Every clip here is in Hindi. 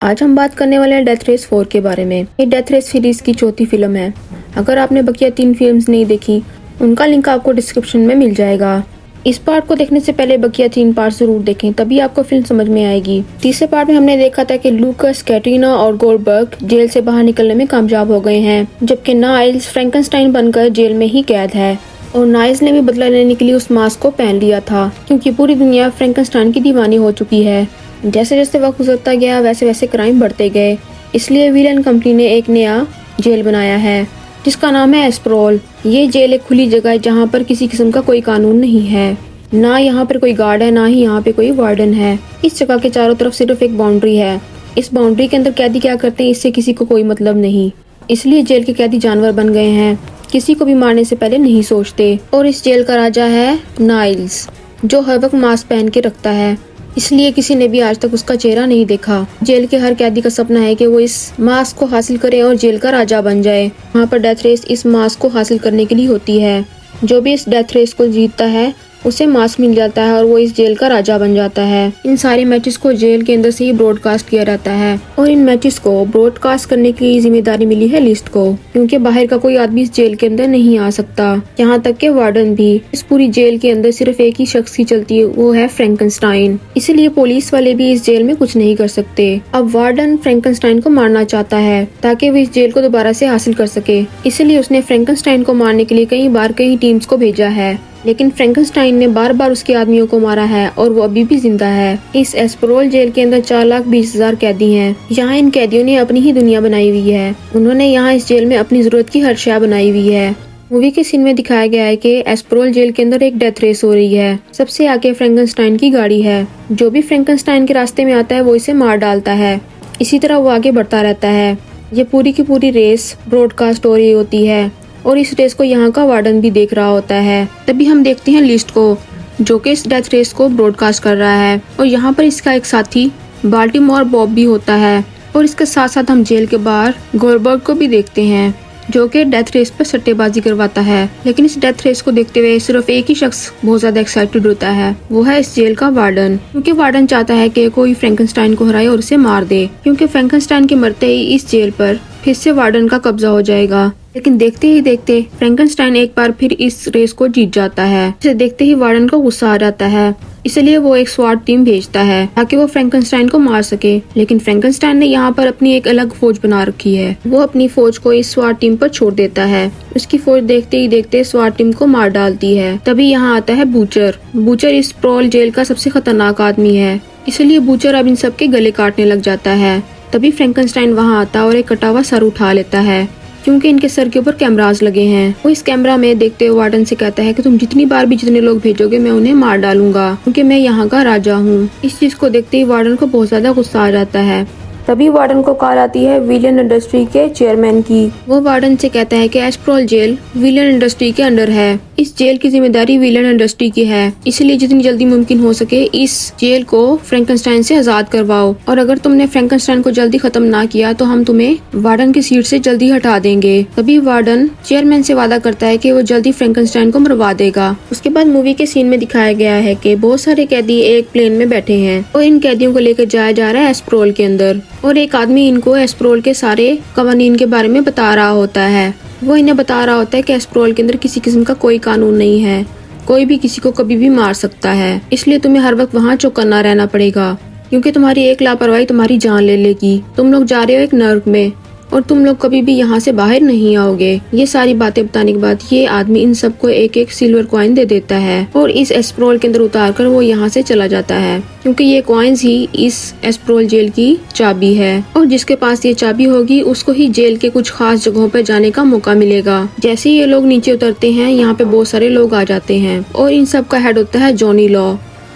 आज हम बात करने वाले हैं डेथ रेस 4 के बारे में। ये डेथ रेस सीरीज की चौथी फिल्म है। अगर आपने बकिया 3 फिल्म्स नहीं देखी, उनका लिंक आपको डिस्क्रिप्शन में मिल जाएगा। इस पार्ट को देखने से पहले बकिया 3 पार्ट जरूर देखें, तभी आपको फिल्म समझ में आएगी। तीसरे पार्ट में हमने देखा था कि लूकस, कैटरीना और गोल्डबर्ग जेल से बाहर निकलने में कामयाब हो गए हैं, जबकि नाइल्स फ्रैंकनस्टाइन बनकर जेल में ही कैद है। और नाइल्स ने भी बदला लेने के लिए उस मास्क को पहन लिया था, क्योंकि पूरी दुनिया फ्रैंकनस्टाइन की दीवानी हो चुकी है। जैसे जैसे वक्त गुजरता गया वैसे वैसे क्राइम बढ़ते गए, इसलिए विलन कंपनी ने एक नया जेल बनाया है जिसका नाम है एस्प्रोल। ये जेल एक खुली जगह है जहाँ पर किसी किस्म का कोई कानून नहीं है, ना यहाँ पर कोई गार्ड है, ना ही यहाँ पे कोई वार्डन है। इस जगह के चारों तरफ सिर्फ एक बाउंड्री है। इस बाउंड्री के अंदर कैदी क्या करते हैं इससे किसी को कोई मतलब नहीं, इसलिए जेल के कैदी जानवर बन गए हैं, किसी को भी मारने से पहले नहीं सोचते। और इस जेल का राजा है नाइल्स, जो हर वक्त मास्क पहन के रखता है, इसलिए किसी ने भी आज तक उसका चेहरा नहीं देखा। जेल के हर कैदी का सपना है कि वो इस मास्क को हासिल करे और जेल का राजा बन जाए। वहाँ पर डेथ रेस इस मास्क को हासिल करने के लिए होती है। जो भी इस डेथ रेस को जीतता है उसे मास्क मिल जाता है और वो इस जेल का राजा बन जाता है। इन सारे मैचेस को जेल के अंदर से ही ब्रॉडकास्ट किया जाता है और इन मैचेस को ब्रॉडकास्ट करने की जिम्मेदारी मिली है लिस्ट को, क्योंकि बाहर का कोई आदमी इस जेल के अंदर नहीं आ सकता, यहाँ तक के वार्डन भी। इस पूरी जेल के अंदर सिर्फ एक ही शख्स की चलती है, वो है फ्रैंकनस्टाइन, इसीलिए पुलिस वाले भी इस जेल में कुछ नहीं कर सकते। अब वार्डन फ्रैंकनस्टाइन को मारना चाहता है ताकि वो इस जेल को दोबारा से हासिल कर सके, इसलिए उसने फ्रैंकनस्टाइन को मारने के लिए कई बार कई टीम्स को भेजा है, लेकिन फ्रैंकनस्टाइन ने बार बार उसके आदमियों को मारा है और वो अभी भी जिंदा है। इस एस्प्रोल जेल के अंदर 4,20,000 कैदी हैं। यहाँ इन कैदियों ने अपनी ही दुनिया बनाई हुई है। उन्होंने यहाँ इस जेल में अपनी जरूरत की हर शय बनाई हुई है। मूवी के सीन में दिखाया गया है कि एस्प्रोल जेल के अंदर एक डेथ रेस हो रही है। सबसे आगे फ्रैंकनस्टाइन की गाड़ी है। जो भी फ्रैंकनस्टाइन के रास्ते में आता है वो इसे मार डालता है। इसी तरह वो आगे बढ़ता रहता है। ये पूरी की पूरी रेस ब्रॉडकास्ट हो रही होती है और इस रेस को यहाँ का वार्डन भी देख रहा होता है। तभी हम देखते हैं लिस्ट को, जो कि इस डेथ रेस को ब्रॉडकास्ट कर रहा है। और यहाँ पर इसका एक साथी बाल्टीमोर बॉब भी होता है। और इसके साथ साथ हम जेल के बाहर गोल्डबर्ग को भी देखते हैं, जो कि डेथ रेस पर सट्टेबाजी करवाता है। लेकिन इस डेथ रेस को देखते हुए सिर्फ एक ही शख्स बहुत ज्यादा एक्साइटेड होता है, वो है इस जेल का वार्डन, क्योंकि वार्डन चाहता है कि कोई फ्रैंकनस्टाइन को हराए और उसे मार दे, क्योंकि फ्रैंकनस्टाइन के मरते ही इस जेल पर फिर से वार्डन का कब्जा हो जाएगा। लेकिन देखते ही देखते फ्रैंकनस्टाइन एक बार फिर इस रेस को जीत जाता है। इसे देखते ही वार्डन को गुस्सा आ जाता है, इसलिए वो एक स्वाट टीम भेजता है ताकि वो फ्रैंकनस्टाइन को मार सके। लेकिन फ्रैंकनस्टाइन ने यहाँ पर अपनी एक अलग फौज बना रखी है। वो अपनी फौज को इस स्वाट टीम पर छोड़ देता है। उसकी फौज देखते ही देखते स्वाट टीम को मार डालती है। तभी यहाँ आता है बूचर। बूचर इस प्रोल जेल का सबसे खतरनाक आदमी है, इसलिए बूचर अब इन सबके गले काटने लग जाता है। तभी फ्रैंकनस्टाइन वहाँ आता है और एक कटा हुआ सर उठा लेता है, क्योंकि इनके सर के ऊपर कैमरास लगे हैं। वो इस कैमरा में देखते हुए वार्डन से कहता है कि तुम जितनी बार भी जितने लोग भेजोगे मैं उन्हें मार डालूंगा, क्योंकि मैं यहाँ का राजा हूँ। इस चीज को देखते ही वार्डन को बहुत ज्यादा गुस्सा आ जाता है। तभी वार्डन को कॉल आती है विलियन इंडस्ट्री के चेयरमैन की। वो वार्डन से कहता है कि एस्प्रोल जेल विलियन इंडस्ट्री के अंडर है। इस जेल की जिम्मेदारी विलियन इंडस्ट्री की है, इसलिए जितनी जल्दी मुमकिन हो सके इस जेल को फ्रैंकनस्टाइन से आजाद करवाओ। और अगर तुमने फ्रैंकनस्टाइन को जल्दी खत्म ना किया तो हम तुम्हें वार्डन की सीट से जल्दी हटा देंगे। तभी वार्डन चेयरमैन से वादा करता है कि वो जल्दी फ्रैंकनस्टाइन को मरवा देगा। उसके बाद मूवी के सीन में दिखाया गया है कि बहुत सारे कैदी एक प्लेन में बैठे हैं और इन कैदियों को लेकर जाया जा रहा है एस्प्रोल के अंदर। और एक आदमी इनको एस्प्रोल के सारे कवानीन के बारे में बता रहा होता है। वो इन्हें बता रहा होता है कि एस्प्रोल के अंदर किसी किस्म का कोई कानून नहीं है, कोई भी किसी को कभी भी मार सकता है, इसलिए तुम्हें हर वक्त वहाँ चौकन्ना रहना पड़ेगा, क्योंकि तुम्हारी एक लापरवाही तुम्हारी जान ले लेगी। तुम लोग जा रहे हो एक नर्क में और तुम लोग कभी भी यहाँ से बाहर नहीं आओगे। ये सारी बातें बताने के बाद ये आदमी इन सबको एक एक सिल्वर कॉइन दे देता है और इस एस्प्रोल के अंदर उतार कर वो यहाँ से चला जाता है, क्योंकि ये कॉइन्स ही इस एस्प्रोल जेल की चाबी है। और जिसके पास ये चाबी होगी उसको ही जेल के कुछ खास जगहों पर जाने का मौका मिलेगा। जैसे ही ये लोग नीचे उतरते हैं यहाँ पे बहुत सारे लोग आ जाते हैं और इन सब का हेड होता है जॉनी लॉ।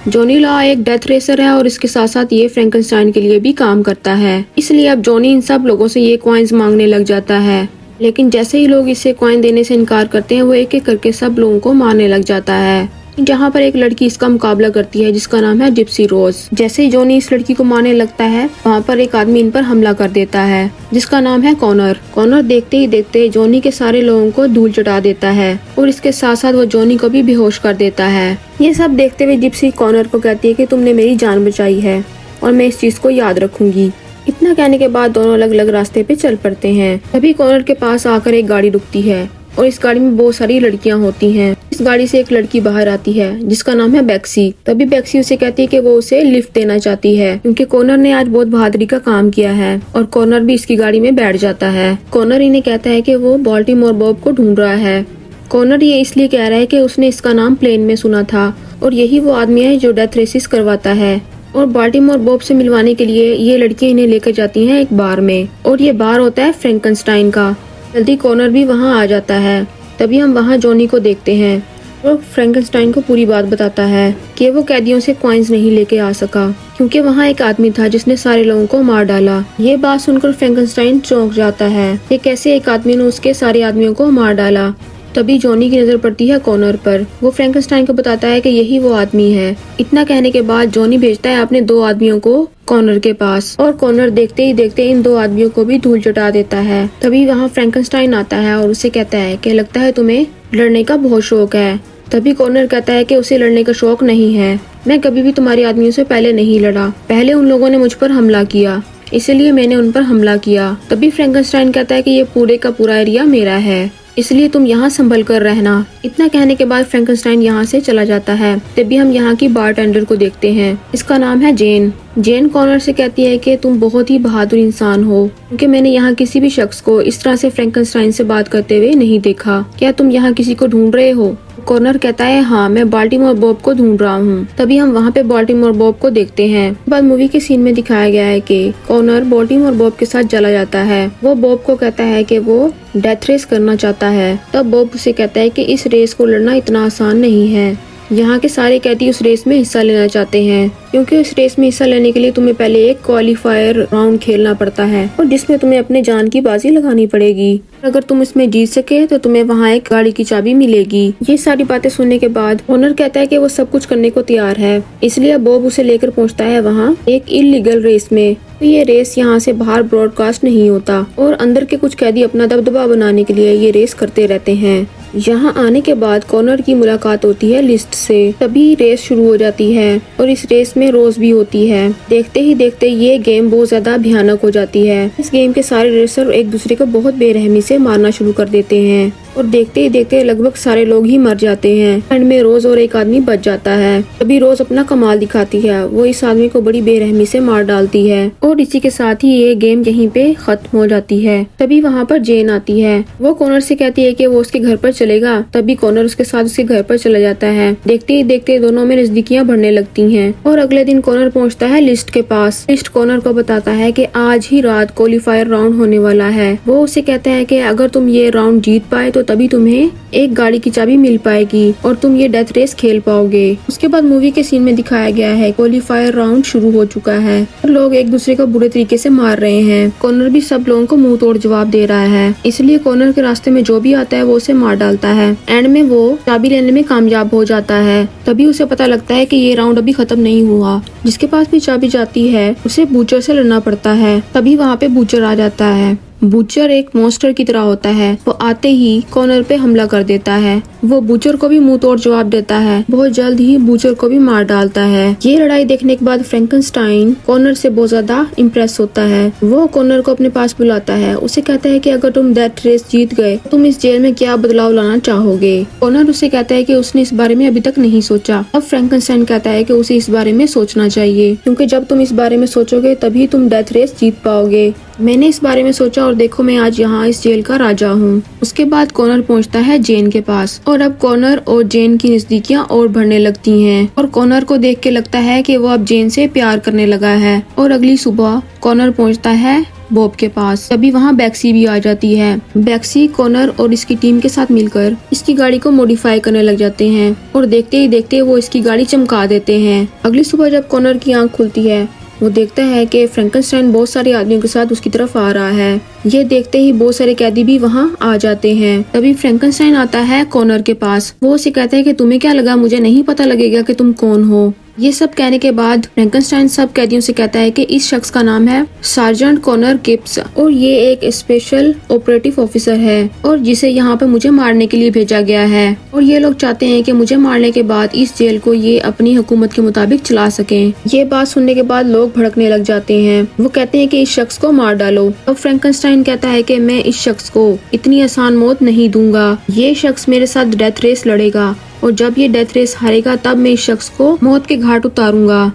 जॉनी लॉ एक डेथ रेसर है और इसके साथ साथ ये फ्रैंकनस्टाइन के लिए भी काम करता है, इसलिए अब जॉनी इन सब लोगों से ये कॉइन्स मांगने लग जाता है। लेकिन जैसे ही लोग इसे कॉइन देने से इनकार करते हैं वो एक एक करके सब लोगों को मारने लग जाता है। जहाँ पर एक लड़की इसका मुकाबला करती है जिसका नाम है जिप्सी रोज। जैसे ही जॉनी इस लड़की को मारने लगता है वहाँ पर एक आदमी इन पर हमला कर देता है जिसका नाम है कॉनर। कॉनर देखते ही देखते जॉनी के सारे लोगों को धूल चटा देता है और इसके साथ साथ वो जॉनी को भी बेहोश कर देता है। ये सब देखते हुए जिप्सी कॉनर को कहती है कि तुमने मेरी जान बचाई है और मैं इस चीज को याद रखूंगी। इतना कहने के बाद दोनों अलग अलग रास्ते पे चल पड़ते हैं। तभी कॉर्नर के पास आकर एक गाड़ी रुकती है और इस गाड़ी में बहुत सारी लड़कियां होती हैं। इस गाड़ी से एक लड़की बाहर आती है जिसका नाम है बैक्सी। तभी बैक्सी उसे कहती है कि वो उसे लिफ्ट देना चाहती है क्योंकि कॉर्नर ने आज बहुत बहादुरी का काम किया है, और कॉर्नर भी इसकी गाड़ी में बैठ जाता है। कॉर्नर इन्हें कहता है कि वो बाल्टीमोर बॉब को ढूंढ रहा है। कॉर्नर ये इसलिए कह रहा है कि उसने इसका नाम प्लेन में सुना था और यही वो आदमी है जो डेथ रेसिस करवाता है। और बाल्टीमोर बॉब से मिलवाने के लिए ये लड़कियां इन्हें लेकर जाती हैं एक बार में, और ये बार होता है फ्रैंकनस्टाइन का। जल्दी कॉर्नर भी वहाँ आ जाता है। तभी हम वहाँ जॉनी को देखते हैं और फ्रैंकनस्टाइन को पूरी बात बताता है कि वो कैदियों से कॉइन्स नहीं लेके आ सका क्योंकि वहाँ एक आदमी था जिसने सारे लोगों को मार डाला। ये बात सुनकर फ्रैंकनस्टाइन चौंक जाता है कि कैसे एक आदमी ने उसके सारे आदमियों को मार डाला। तभी जॉनी की नजर पड़ती है कॉर्नर पर। वो फ्रैंकनस्टाइन को बताता है कि यही वो आदमी है। इतना कहने के बाद जॉनी भेजता है अपने 2 आदमियों को कॉर्नर के पास, और कॉर्नर देखते ही देखते इन 2 आदमियों को भी धूल चटा देता है। तभी वहाँ फ्रैंकनस्टाइन आता है और उसे कहता है कि लगता है तुम्हें लड़ने का बहुत शौक है। तभी कॉर्नर कहता है कि उसे लड़ने का शौक नहीं है, मैं कभी भी तुम्हारे आदमियों से पहले नहीं लड़ा। पहले उन लोगों ने मुझ पर हमला किया, इसलिए मैंने उन पर हमला किया। तभी फ्रैंकनस्टाइन कहता है कि ये पूरे का पूरा एरिया मेरा है, इसलिए तुम यहाँ संभल कर रहना। इतना कहने के बाद फ्रैंकनस्टाइन यहाँ से चला जाता है। तभी हम यहाँ की बारटेंडर को देखते हैं। इसका नाम है जेन। जेन कॉर्नर से कहती है कि तुम बहुत ही बहादुर इंसान हो क्योंकि मैंने यहाँ किसी भी शख्स को इस तरह से फ्रैंकनस्टाइन से बात करते हुए नहीं देखा। क्या तुम यहाँ किसी को ढूंढ रहे हो? कॉर्नर कहता है हाँ, मैं बाल्टीमोर बॉब को ढूंढ रहा हूँ। तभी हम वहाँ पे बाल्टीमोर बॉब को देखते हैं। बाद मूवी के सीन में दिखाया गया है कि कॉर्नर बाल्टीमोर बॉब के साथ चला जाता है। वो बॉब को कहता है कि वो डेथ रेस करना चाहता है। तब बॉब उसे कहता है कि इस रेस को लड़ना इतना आसान नहीं है। यहाँ के सारे कैदी उस रेस में हिस्सा लेना चाहते हैं क्योंकि उस रेस में हिस्सा लेने के लिए तुम्हें पहले एक क्वालिफायर राउंड खेलना पड़ता है और जिसमें तुम्हें अपने जान की बाजी लगानी पड़ेगी। अगर तुम इसमें जीत सके तो तुम्हें वहाँ एक गाड़ी की चाबी मिलेगी। ये सारी बातें सुनने के बाद कॉर्नर कहता है कि वो सब कुछ करने को तैयार है, इसलिए बॉब उसे लेकर पहुँचता है वहाँ एक इलीगल रेस में। तो ये रेस यहाँ से बाहर ब्रॉडकास्ट नहीं होता और अंदर के कुछ कैदी अपना दबदबा बनाने के लिए ये रेस करते रहते हैं। यहाँ आने के बाद कॉर्नर की मुलाकात होती है लिस्ट से। तभी रेस शुरू हो जाती है और इस रेस में रोज भी होती है। देखते ही देखते ये गेम बहुत ज्यादा भयानक हो जाती है। इस गेम के सारे रेसर एक दूसरे को बहुत बेरहमी से मारना शुरू कर देते हैं और देखते ही देखते लगभग सारे लोग ही मर जाते हैं। एंड में रोज और एक आदमी बच जाता है। तभी रोज अपना कमाल दिखाती है, वो इस आदमी को बड़ी बेरहमी से मार डालती है और इसी के साथ ही ये गेम यहीं पे खत्म हो जाती है। तभी वहाँ पर जेन आती है। वो कॉर्नर से कहती है कि वो उसके घर पर चलेगा। तभी कॉर्नर उसके साथ उसके घर पर चला जाता है। देखते ही देखते दोनों में नजदीकियां बढ़ने लगती हैं और अगले दिन कॉर्नर पहुँचता है लिस्ट के पास। लिस्ट कॉर्नर को बताता है कि आज ही रात क्वालिफायर राउंड होने वाला है। वो उसे कहता है कि अगर तुम ये राउंड जीत पाए तो तभी तुम्हें एक गाड़ी की चाबी मिल पाएगी और तुम ये डेथ रेस खेल पाओगे। उसके बाद मूवी के सीन में दिखाया गया है क्वालिफायर राउंड शुरू हो चुका है और लोग एक दूसरे को बुरे तरीके से मार रहे हैं। कॉर्नर भी सब लोगों को मुंह तोड़ जवाब दे रहा है, इसलिए कॉर्नर के रास्ते में जो भी आता है वो उसे मार डालता है। एंड में वो चाबी लेने में कामयाब हो जाता है। तभी उसे पता लगता है कि ये राउंड अभी खत्म नहीं हुआ। जिसके पास भी चाबी जाती है उसे बूचर से लड़ना पड़ता है। तभी वहाँ पे बूचर आ जाता है। बूचर एक मॉन्स्टर की तरह होता है। वो आते ही कॉर्नर पे हमला कर देता है। वो बूचर को भी मुंह तोड़ जवाब देता है। बहुत जल्द ही बूचर को भी मार डालता है। ये लड़ाई देखने के बाद फ्रैंकनस्टाइन कॉर्नर से बहुत ज्यादा इम्प्रेस होता है। वो कॉर्नर को अपने पास बुलाता है। उसे कहता है कि अगर तुम डेथ रेस जीत गए तो तुम इस जेल में क्या बदलाव लाना चाहोगे। कॉर्नर उसे कहता है कि उसने इस बारे में अभी तक नहीं सोचा। अब फ्रैंकनस्टाइन कहता है कि उसे इस बारे में सोचना चाहिए क्योंकि जब तुम इस बारे में सोचोगे तभी तुम डेथ रेस जीत पाओगे। मैंने इस बारे में सोचा और देखो मैं आज यहाँ इस जेल का राजा हूँ। उसके बाद कॉर्नर पहुँचता है जेन के पास और अब कॉर्नर और जेन की नजदीकियाँ और बढ़ने लगती हैं और कॉर्नर को देख के लगता है कि वो अब जेन से प्यार करने लगा है। और अगली सुबह कॉर्नर पहुँचता है बॉब के पास। तभी वहाँ बैक्सी भी आ जाती है। बैक्सी कॉर्नर और इसकी टीम के साथ मिलकर इसकी गाड़ी को मॉडिफाई करने लग जाते हैं और देखते ही देखते वो इसकी गाड़ी चमका देते हैं। अगली सुबह जब कॉर्नर की आंख खुलती है वो देखता है कि फ्रैंकनस्टाइन बहुत सारे आदमियों के साथ उसकी तरफ आ रहा है। ये देखते ही बहुत सारे कैदी भी वहाँ आ जाते हैं। तभी फ्रैंकनस्टाइन आता है कॉर्नर के पास। वो उसे कहता है कि तुम्हें क्या लगा, मुझे नहीं पता लगेगा कि तुम कौन हो। ये सब कहने के बाद फ्रैंकनस्टाइन सब कैदियों से कहता है कि इस शख्स का नाम है सार्जेंट कॉनर गिब्स और ये एक स्पेशल ऑपरेटिव ऑफिसर है और जिसे यहाँ पे मुझे मारने के लिए भेजा गया है और ये लोग चाहते हैं कि मुझे मारने के बाद इस जेल को ये अपनी हुकूमत के मुताबिक चला सकें। ये बात सुनने के बाद लोग भड़कने लग जाते हैं। वो कहते हैं कि इस शख्स को मार डालो। अब फ्रैंकनस्टाइन कहता है कि मैं इस शख्स को इतनी आसान मौत नहीं दूंगा। ये शख्स मेरे साथ डेथ रेस लड़ेगा और जब ये डेथ रेस हारेगा तब मैं इस शख्स को मौत के घाट उतारूंगा।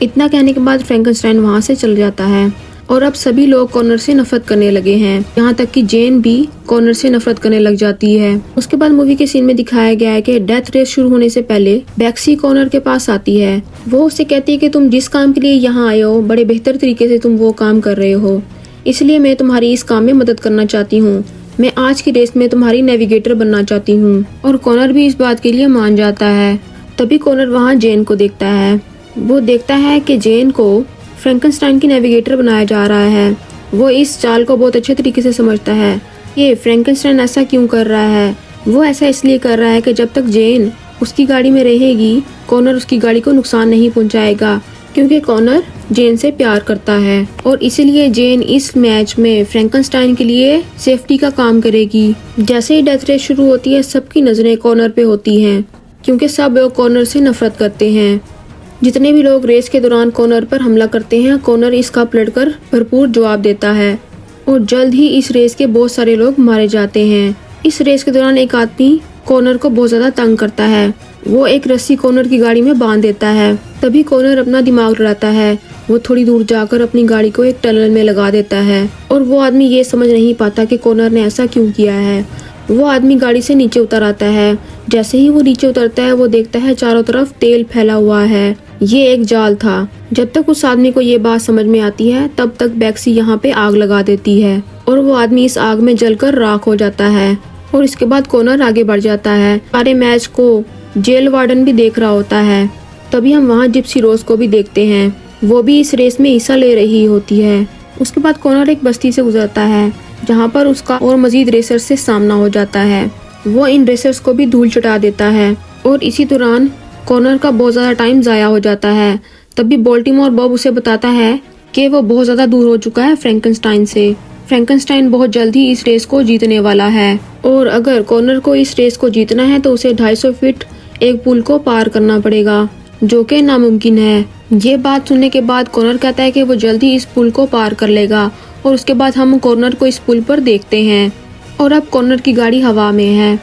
इतना कहने के बाद फ्रैंकनस्टाइन वहाँ से चल जाता है और अब सभी लोग कॉनर से नफरत करने लगे हैं। यहाँ तक कि जेन भी कॉनर से नफरत करने लग जाती है। उसके बाद मूवी के सीन में दिखाया गया है कि डेथ रेस शुरू होने से पहले बैक्सी कॉनर के पास आती है। वो उससे कहती है कि तुम जिस काम के लिए यहाँ आए हो बड़े बेहतर तरीके से तुम वो काम कर रहे हो, इसलिए मैं तुम्हारी इस काम में मदद करना चाहती हूँ। मैं आज की रेस में तुम्हारी नेविगेटर बनना चाहती हूँ। और कॉनर भी इस बात के लिए मान जाता है। तभी कॉनर वहाँ जेन को देखता है। वो देखता है कि जेन को फ्रैंकनस्टाइन की नेविगेटर बनाया जा रहा है। वो इस चाल को बहुत अच्छे तरीके से समझता है। ये फ्रैंकनस्टाइन ऐसा क्यों कर रहा है? वो ऐसा इसलिए कर रहा है कि जब तक जेन उसकी गाड़ी में रहेगी कॉनर उसकी गाड़ी को नुकसान नहीं पहुंचाएगा, क्योंकि कॉनर जेन से प्यार करता है और इसीलिए जेन इस मैच में फ्रैंकनस्टाइन के लिए सेफ्टी का काम करेगी। जैसे ही डेथ रेस शुरू होती है सबकी नजरें कॉनर पे होती हैं, क्योंकि सब लोग कॉनर से नफरत करते हैं। जितने भी लोग रेस के दौरान कॉनर पर हमला करते हैं कॉनर इसका पलटकर भरपूर जवाब देता है और जल्द ही इस रेस के बहुत सारे लोग मारे जाते हैं। इस रेस के दौरान एक आदमी कॉनर को बहुत ज्यादा तंग करता है। वो एक रस्सी कॉनर की गाड़ी में बांध देता है। तभी कॉनर अपना दिमाग लड़ाता है। वो थोड़ी दूर जाकर अपनी गाड़ी को एक टनल में लगा देता है और वो आदमी ये समझ नहीं पाता कि कॉनर ने ऐसा क्यों किया है। वो आदमी गाड़ी से नीचे उतर आता है। जैसे ही वो नीचे उतरता है वो देखता है चारों तरफ तेल फैला हुआ है। ये एक जाल था। जब तक उस आदमी को ये बात समझ में आती है तब तक बैक्सी यहाँ पे आग लगा देती है और वो आदमी इस आग में जलकर राख हो जाता है। और इसके बाद कॉनर आगे बढ़ जाता है। सारे मैच को जेल वार्डन भी देख रहा होता है। तभी हम वहाँ जिप्सी रोज को भी देखते हैं। वो भी इस रेस में हिस्सा ले रही होती है। उसके बाद कॉनर एक बस्ती से गुजरता है जहाँ पर उसका और मजीद रेसर से सामना हो जाता है। वो इन रेसर्स को भी धूल चटा देता है और इसी दौरान कॉनर का बहुत ज्यादा टाइम जाया हो जाता है। तभी बोल्टिमोर बॉब उसे बताता है कि वो बहुत ज्यादा दूर हो चुका है फ्रैंकनस्टाइन से। फ्रैंकनस्टाइन बहुत जल्दी इस रेस को जीतने वाला है और अगर कॉनर को इस रेस को जीतना है तो उसे 250 फीट एक पुल को पार करना पड़ेगा, जो कि नामुमकिन है। ये बात सुनने के बाद कॉनर कहता है कि वो जल्दी इस पुल को पार कर लेगा और उसके बाद हम कॉनर को इस पुल पर देखते हैं। और अब कॉनर की गाड़ी हवा में है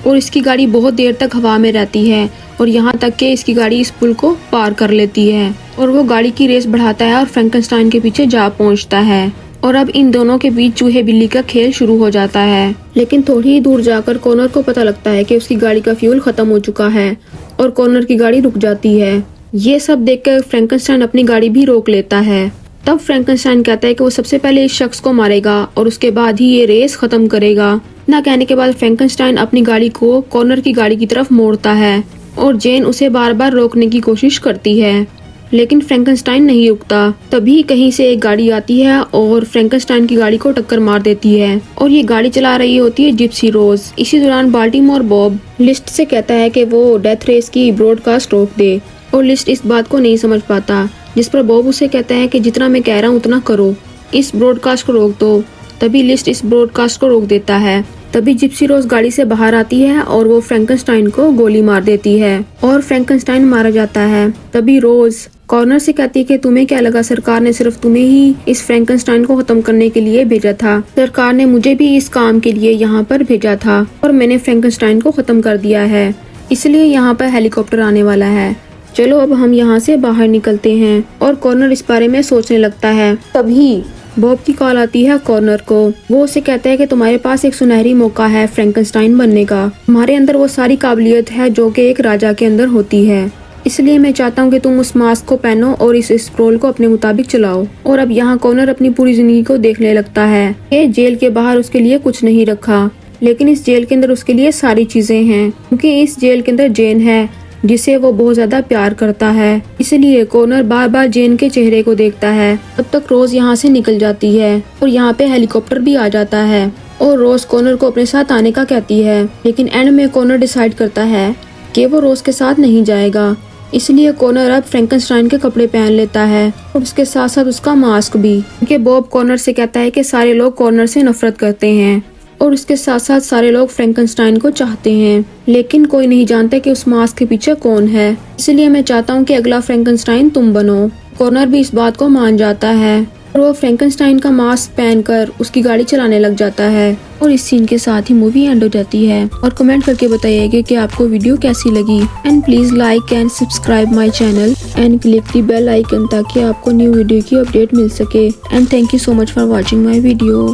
और इसकी गाड़ी बहुत देर तक हवा में रहती है और यहाँ तक कि इसकी गाड़ी इस पुल को पार कर लेती है और वो गाड़ी की रेस बढ़ाता है और फ्रैंकनस्टाइन के पीछे जा पहुँचता है। और अब इन दोनों के बीच चूहे बिल्ली का खेल शुरू हो जाता है। लेकिन थोड़ी ही दूर जाकर कॉनर को पता लगता है कि उसकी गाड़ी का फ्यूल खत्म हो चुका है और कॉनर की गाड़ी रुक जाती है। ये सब देखकर फ्रैंकनस्टाइन अपनी गाड़ी भी रोक लेता है। तब फ्रैंकनस्टाइन कहता है कि वो सबसे पहले इस शख्स को मारेगा और उसके बाद ही ये रेस खत्म करेगा। ना कहने के बाद फ्रैंकनस्टाइन अपनी गाड़ी को कॉनर की गाड़ी की तरफ मोड़ता है और जेन उसे बार बार रोकने की कोशिश करती है, लेकिन फ्रैंकनस्टाइन नहीं रुकता। तभी कहीं से एक गाड़ी आती है और फ्रैंकनस्टाइन की गाड़ी को टक्कर मार देती है और ये गाड़ी चला रही होती है जिप्सी रोज। इसी दौरान बाल्टीमोर बॉब लिस्ट से कहता है कि वो डेथ रेस की ब्रॉडकास्ट रोक दे और लिस्ट इस बात को नहीं समझ पाता, जिस पर बॉब उसे कहता है कि जितना मैं कह रहा हूँ उतना करो, इस ब्रॉडकास्ट को रोक दो। तभी लिस्ट इस ब्रॉडकास्ट को रोक देता है। तभी जिप्सी रोज गाड़ी से बाहर आती है और वो फ्रैंकनस्टाइन को गोली मार देती है और फ्रैंकनस्टाइन मारा जाता है। तभी रोज कॉनर से कहती है कि तुम्हें क्या लगा, सरकार ने सिर्फ तुम्हें ही इस फ्रैंकनस्टाइन को खत्म करने के लिए भेजा था। सरकार ने मुझे भी इस काम के लिए यहाँ पर भेजा था और मैंने फ्रैंकनस्टाइन को खत्म कर दिया है, इसलिए यहाँ पर हेलीकॉप्टर आने वाला है। चलो अब हम यहाँ से बाहर निकलते हैं। और कॉनर इस बारे में सोचने लगता है। तभी बॉब की कॉल आती है कॉनर को। वो उसे कहता है कि तुम्हारे पास एक सुनहरी मौका है फ्रैंकनस्टाइन बनने का। तुम्हारे अंदर वो सारी काबिलियत है जो कि एक राजा के अंदर होती है, इसलिए मैं चाहता हूँ कि तुम उस मास्क को पहनो और इस स्क्रोल को अपने मुताबिक चलाओ। और अब यहाँ कॉनर अपनी पूरी जिंदगी को देखने लगता है कि जेल के बाहर उसके लिए कुछ नहीं रखा, लेकिन इस जेल के अंदर उसके लिए सारी चीजें हैं, क्योंकि इस जेल के अंदर जेन है जिसे वो बहुत ज्यादा प्यार करता है। इसलिए कॉनर बार बार जेन के चेहरे को देखता है। तब तक रोज यहाँ से निकल जाती है और यहाँ पे हेलीकॉप्टर भी आ जाता है और रोज कॉनर को अपने साथ आने का कहती है, लेकिन एंड में कॉनर डिसाइड करता है कि वो रोज के साथ नहीं जाएगा इसलिए कॉर्नर अब फ्रैंकनस्टाइन के कपड़े पहन लेता है और उसके साथ साथ उसका मास्क भी, क्योंकि बॉब कॉर्नर से कहता है कि सारे लोग कॉर्नर से नफरत करते हैं और उसके साथ साथ सारे लोग फ्रैंकनस्टाइन को चाहते हैं, लेकिन कोई नहीं जानता कि उस मास्क के पीछे कौन है। इसलिए मैं चाहता हूँ कि अगला फ्रैंकनस्टाइन तुम बनो। कॉर्नर भी इस बात को मान जाता है और वो फ्रैंकनस्टाइन का मास्क पहनकर उसकी गाड़ी चलाने लग जाता है। और इस सीन के साथ ही मूवी एंड हो जाती है। और कमेंट करके बताइएगा कि आपको वीडियो कैसी लगी। And please like and subscribe my channel and click the bell icon ताकि आपको न्यू वीडियो की अपडेट मिल सके। And thank you so much for watching my video.